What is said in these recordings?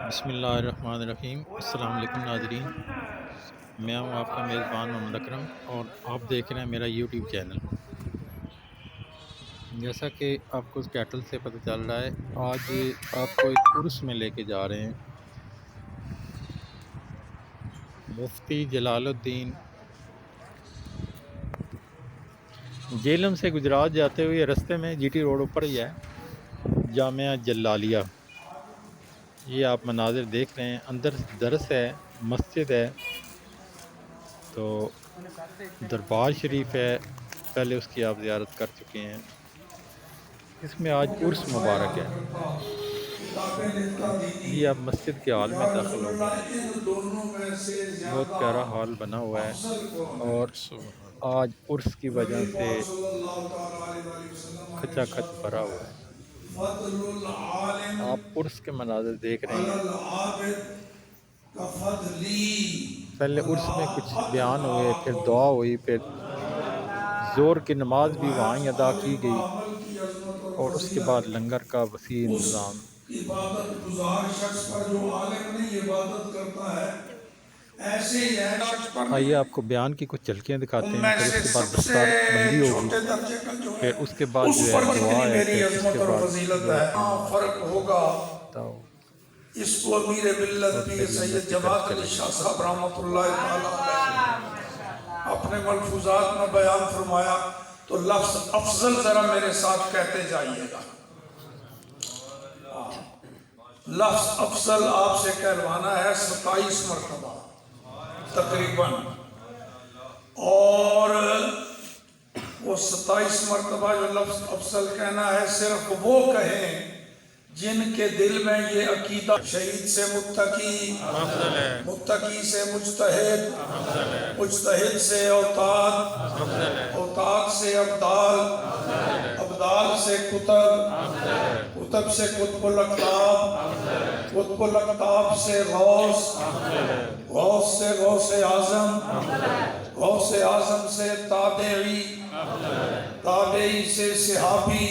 بسم اللہ الرحمن الرحیم۔ السلام علیکم ناظرین، میں ہوں آپ کا میزبان محمد اکرم اور آپ دیکھ رہے ہیں میرا یوٹیوب چینل۔ جیسا کہ آپ کو اس ٹائٹل سے پتہ چل رہا ہے، آج آپ کو ایک عرس میں لے کے جا رہے ہیں۔ مفتی جلال الدین جیلم سے گجرات جاتے ہوئے رستے میں جی ٹی روڈ اوپر ہی ہے جامعہ جلالیہ۔ یہ آپ مناظر دیکھ رہے ہیں، اندر درس ہے، مسجد ہے، تو دربار شریف ہے، پہلے اس کی آپ زیارت کر چکے ہیں۔ اس میں آج عرس مبارک ہے۔ یہ آپ مسجد کے ہال میں داخل ہو گئے ہیں، بہت پیارا ہال بنا ہوا ہے اور آج عرس کی وجہ سے کھچا کھچ بھرا ہوا ہے۔ آپ عرس کے مناظر دیکھ رہے ہیں۔ پہلے عرس میں کچھ بیان ہوئے، پھر دعا ہوئی، پھر زور کی نماز بھی وہاں ہی ادا کی گئی اور اس کے بعد لنگر کا وسیع انتظام۔ عبادت گزار شخص پر جو عالم نہیں عبادت کرتا ہے، ایسے ہی ہے شخص پر آئیے آپ کو بیان کی کچھ جھلکیاں دکھاتے ان ہیں، میں پھر اس سے کے بعد سب سے دستار بندی ہوگی، چھوٹے درجے کا جو ہے پھر اس کے بعد اس جو ہے پر دعا کتنی ہے، میری پھر اس کے عظمت اور بعد فضیلت جو ہے۔ ہے ہاں فرق ہوگا، اس کو امیر اور ملت پیر پھر یہ سید ذکر جماعت علی چلیں گے۔ شاہ صاحب رحمۃ اللہ تعالیٰ علیہ اپنے ملفوظات میں بیان فرمایا، تو لفظ افضل ذرا میرے ساتھ کہتے جائیے گا۔ لفظ افضل آپ سے کہلوانا ہے 27 مرتبہ تقریباً، اور وہ 27 مرتبہ جو لفظ افضل کہنا ہے صرف وہ کہیں جن کے دل میں یہ عقیدہ شہید سے متقی، متقی سے مجتہد، مجتہد سے اوتاد، اوتاد سے ابدال، ابدال سے کتب، کتب سے قطب الاقطاب، قطب الاقطاب سے غوث، غوث سے غوث اعظم، غوث اعظم سے تابعی، تابعی سے صحابی،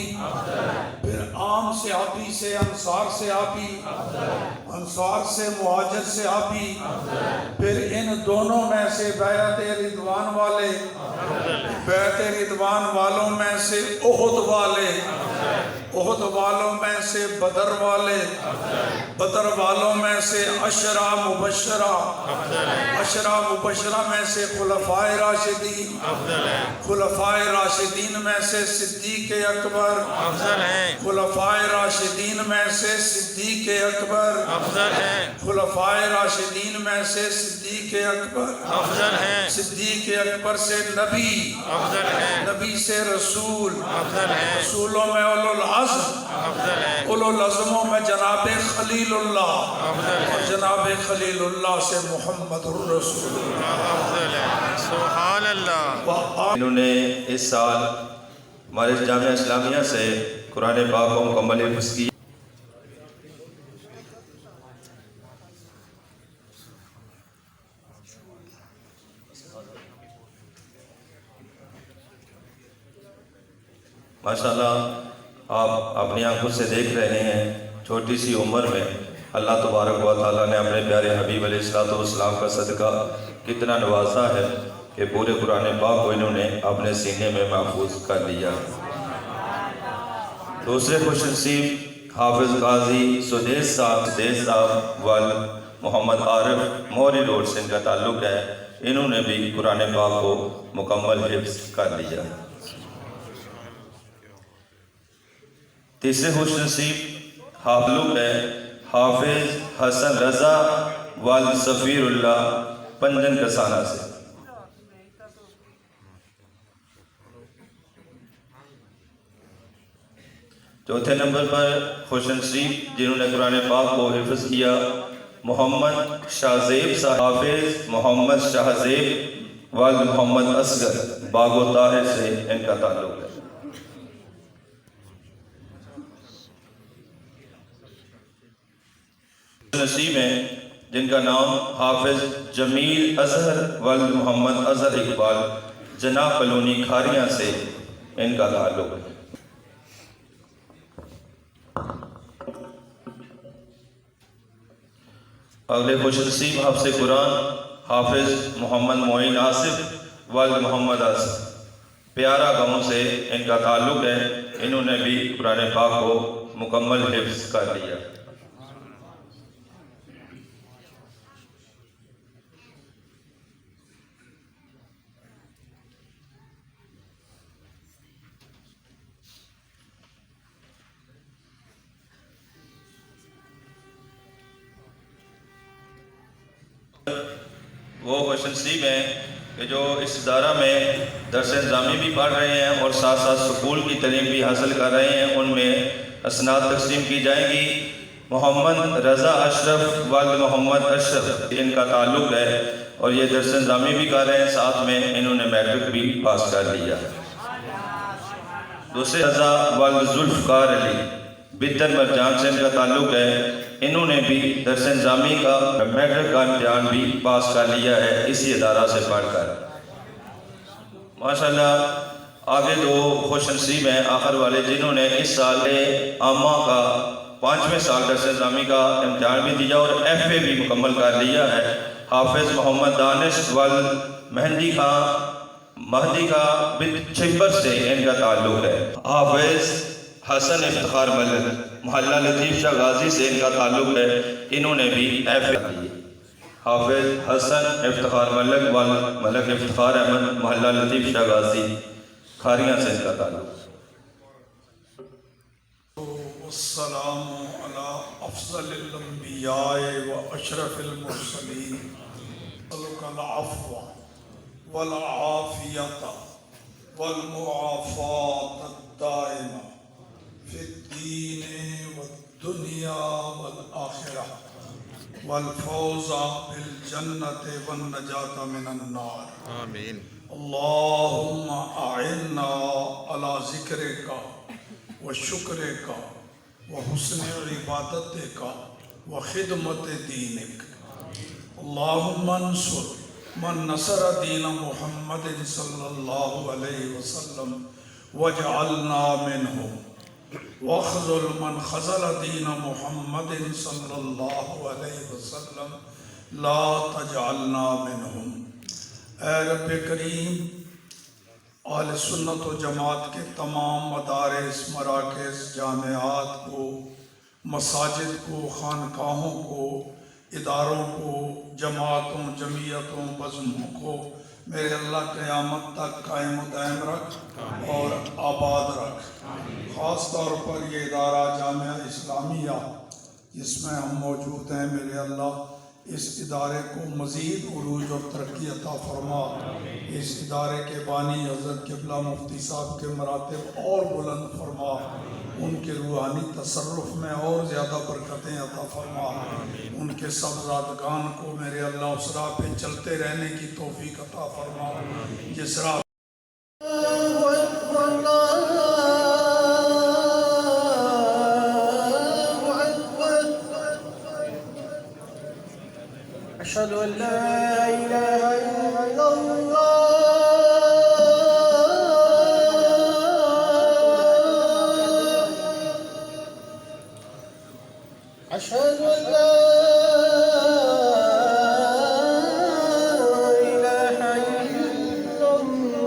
پھر عام صحابی سے انصار صحابی، انصار سے مہاجر صحابی، پھر ان دونوں میں سے بیعت رضوان والے، بیعت رضوان والوں میں سے احد والے، احد والوں میں سے بدر والے، بدر والوں میں سے عشرہ مبشرہ، عشرہ مبشرہ میں سے خلفائے راشدین، خلفائے راشدین میں سے صدیق اکبر، خلفائے راشدین میں سے صدیق اکبر، خلفائے راشدین میں سے صدیق اکبر، صدیق اکبر سے نبی، نبی سے رسول، رسولوں میں اولو العزم، اولو العزموں میں جناب خلیل اللہ، اور جناب خلیل اللہ سے محمد الرسول اللہ۔ سبحان اللہ۔ انہوں نے اس سال ہمارے جامعہ اسلامیہ سے قرآن پاک کو مکمل حفظ کی۔ ماشاءاللہ آپ اپنی آنکھوں سے دیکھ رہے ہیں، چھوٹی سی عمر میں اللہ تبارک و تعالیٰ نے اپنے پیارے حبیب علیہ السلام کا صدقہ کتنا نوازا ہے کہ پورے قرآن پاک کو انہوں نے اپنے سینے میں محفوظ کر لیا۔ دوسرے خوش نصیب حافظ قاضی سدیس صاحب وال محمد عارف موری روڈ سے ان کا تعلق ہے، انہوں نے بھی قرآن پاک کو مکمل حفظ کر لیا۔ تیسرے خوش نصیب حافظ ہے حافظ حسن رضا والد سفیر اللہ پنجن کسانہ سے۔ چوتھے نمبر پر خوش نصیب جنہوں نے قرآن پاک کو حفظ کیا محمد شاہزیب صاحب، حافظ محمد شاہزیب والد محمد اصغر باغ و طاہر سے ان کا تعلق ہے۔ نصیب ہیں جن کا نام حافظ جمیل اظہر والد محمد اظہر اقبال جناب کلونی کھاریاں سے ان کا تعلق ہے۔ اگلے خوش نصیب حافظ قرآن حافظ محمد معین آصف والد محمد آصف، پیارا گاؤں سے ان کا تعلق ہے، انہوں نے بھی قرآن پاک کو مکمل حفظ کر لیا۔ وہ خوش نصیب ہیں کہ جو اس ادارہ میں درس نظامی بھی پڑھ رہے ہیں اور ساتھ ساتھ سکول کی تعلیم بھی حاصل کر رہے ہیں، ان میں اسناد تقسیم کی جائیں گی۔ محمد رضا اشرف والد محمد اشرف، ان کا تعلق ہے اور یہ درس نظامی بھی کر رہے ہیں، ساتھ میں انہوں نے میٹرک بھی پاس کر لیا۔ دوسرے رضا والد ذوالفقار علی بدر مرجان سے ان کا تعلق ہے، انہوں نے بھی درس نظامی کا میٹرک کا امتحان بھی پاس کر لیا ہے اسی ادارہ سے پڑھ کر۔ ماشاءاللہ آگے دو خوش نصیب ہیں آخر والے، جنہوں نے اس سال عامہ کا 5ویں سال درس نظامی کا امتحان بھی دیا اور ایف اے بھی مکمل کر لیا ہے۔ حافظ محمد دانش والد مہندی کا چھپر سے ان کا تعلق ہے۔ حافظ حسن افتخار ملک محلہ لطیف شاہ غازی سے ان کا تعلق ہے، انہوں نے بھی ایف اے کی۔ حافظ حسن افتخار ملک والد ملک افتخار احمد محلہ لطیف شاہ غازی کھاریاں سے ان کا تعلق۔ والسلام علی افضل الانبیاء و اشرف المرسلین، نسألک العفو والعافیت والمعافات الدائمہ فی الدین والدنیا والآخرہ والفوز بالجنت والنجاة من النار آمین۔ اللہم اعنا علی ذکرک وشکرک وحسن عبادتک وخدمت دینک۔ اللہم انصر من نصر دین محمد صلی اللہ علیہ وسلم واجعلنا منہم، واخذل من خذل دین محمد صلی اللہ علیہ وسلم لا تجعلنا منہم۔ اے رب کریم، اہل سنت و جماعت کے تمام مدارس، مراکز، جامعات کو، مساجد کو، خانقاہوں کو، اداروں کو، جماعتوں، جمعیتوں، بزموں کو میرے اللہ قیامت تک قائم و دائم رکھ اور آباد رکھ۔ خاص طور پر یہ ادارہ جامعہ اسلامیہ جس میں ہم موجود ہیں، میرے اللہ اس ادارے کو مزید عروج اور ترقی عطا فرما۔ اس ادارے کے بانی حضرت قبلہ مفتی صاحب کے مراتب اور بلند فرما، ان کے روحانی تصرف میں اور زیادہ برکتیں عطا فرما، ان کے صاحبزادگان کو میرے اللہ اس راہ پہ چلتے رہنے کی توفیق عطا فرما جس راہ أشهد أن لا إله إلا الله أشهد أن لا إله إلا الله۔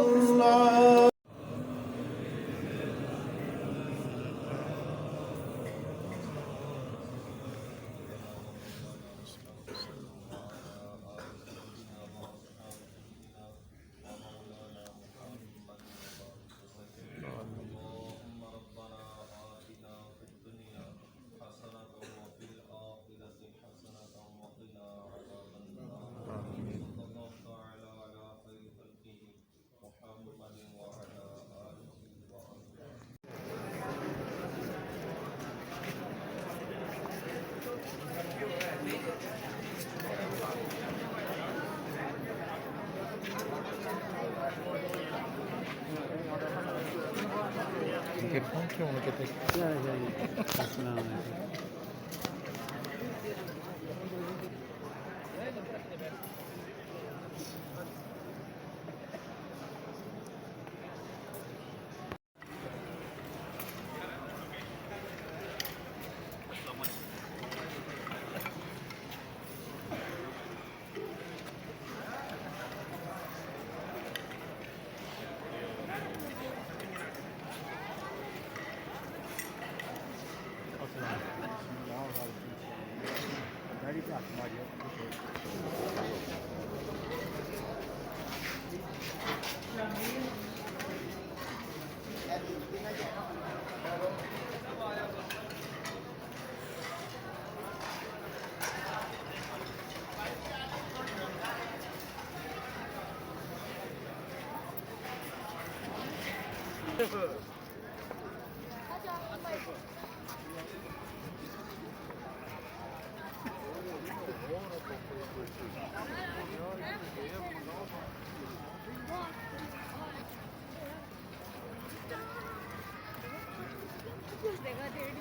내가 제일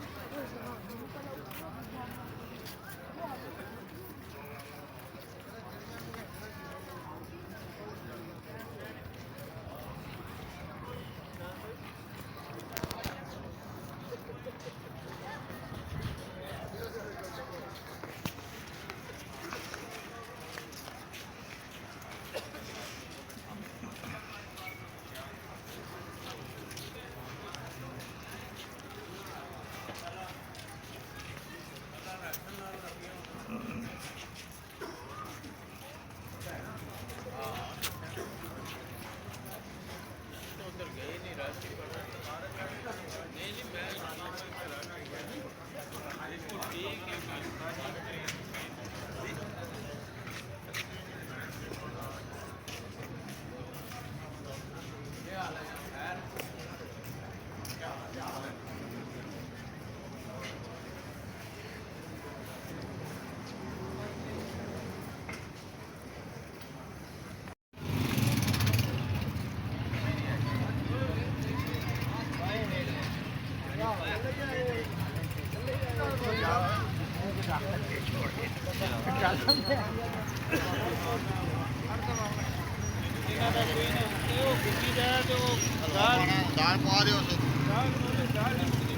ਦਾਲ ਪਾ ਦਿਓ